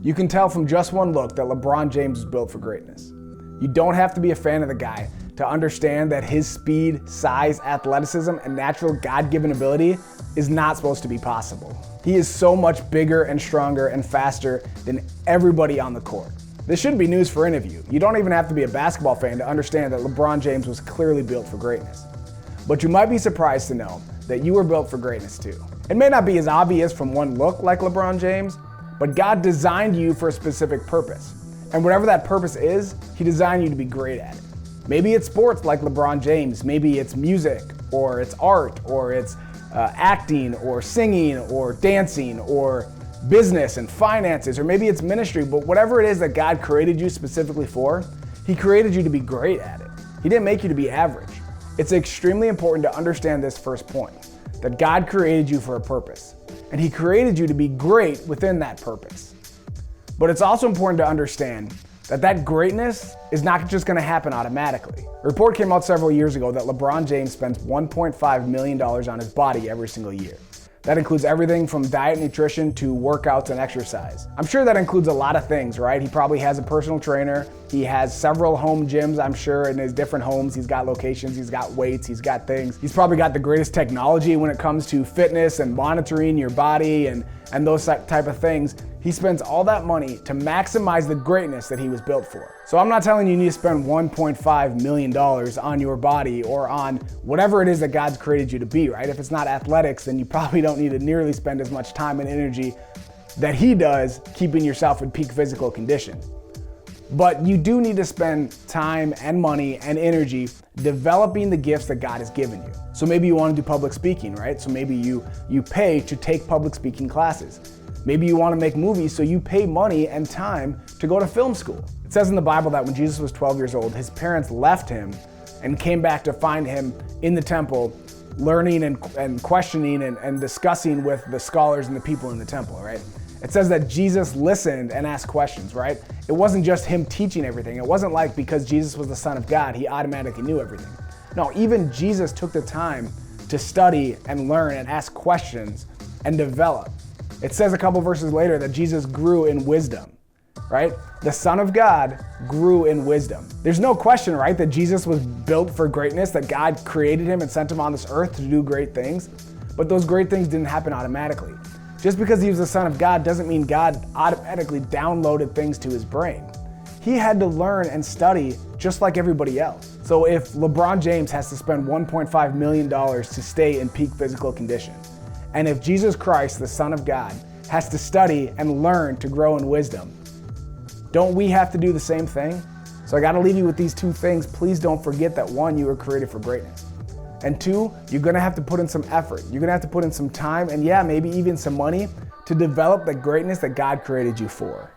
You can tell from just one look that LeBron James was built for greatness. You don't have to be a fan of the guy to understand that his speed, size, athleticism, and natural God-given ability is not supposed to be possible. He is so much bigger and stronger and faster than everybody on the court. This shouldn't be news for any of you. You don't even have to be a basketball fan to understand that LeBron James was clearly built for greatness. But you might be surprised to know that you were built for greatness too. It may not be as obvious from one look like LeBron James, but God designed you for a specific purpose. And whatever that purpose is, He designed you to be great at it. Maybe it's sports like LeBron James, maybe it's music, or it's art, or it's acting, or singing, or dancing, or business and finances, or maybe it's ministry, but whatever it is that God created you specifically for, He created you to be great at it. He didn't make you to be average. It's extremely important to understand this first point, that God created you for a purpose, and He created you to be great within that purpose. But it's also important to understand that greatness is not just gonna happen automatically. A report came out several years ago that LeBron James spends $1.5 million on his body every single year. That includes everything from diet, nutrition, to workouts and exercise. I'm sure that includes a lot of things, right? He probably has a personal trainer. He has several home gyms, I'm sure, in his different homes. He's got locations, he's got weights, he's got things. He's probably got the greatest technology when it comes to fitness and monitoring your body and those type of things. He spends all that money to maximize the greatness that he was built for. So I'm not telling you need to spend $1.5 million on your body or on whatever it is that God's created you to be, right? If it's not athletics, then you probably don't need to nearly spend as much time and energy that he does keeping yourself in peak physical condition. But you do need to spend time and money and energy developing the gifts that God has given you. So maybe you want to do public speaking, right? So maybe you pay to take public speaking classes. Maybe you want to make movies, so you pay money and time to go to film school. It says in the Bible that when Jesus was 12 years old, his parents left him and came back to find him in the temple, learning and questioning and discussing with the scholars and the people in the temple, right? It says that Jesus listened and asked questions, right? It wasn't just him teaching everything. It wasn't like because Jesus was the Son of God, he automatically knew everything. No, even Jesus took the time to study and learn and ask questions and develop. It says a couple verses later that Jesus grew in wisdom, right? The Son of God grew in wisdom. There's no question, right, that Jesus was built for greatness, that God created him and sent him on this earth to do great things, but those great things didn't happen automatically. Just because he was the Son of God doesn't mean God automatically downloaded things to his brain. He had to learn and study just like everybody else. So if LeBron James has to spend $1.5 million to stay in peak physical condition, and if Jesus Christ, the Son of God, has to study and learn to grow in wisdom, don't we have to do the same thing? So I gotta leave you with these two things. Please don't forget that one, you were created for greatness. And two, you're gonna have to put in some effort. You're gonna have to put in some time and maybe even some money to develop the greatness that God created you for.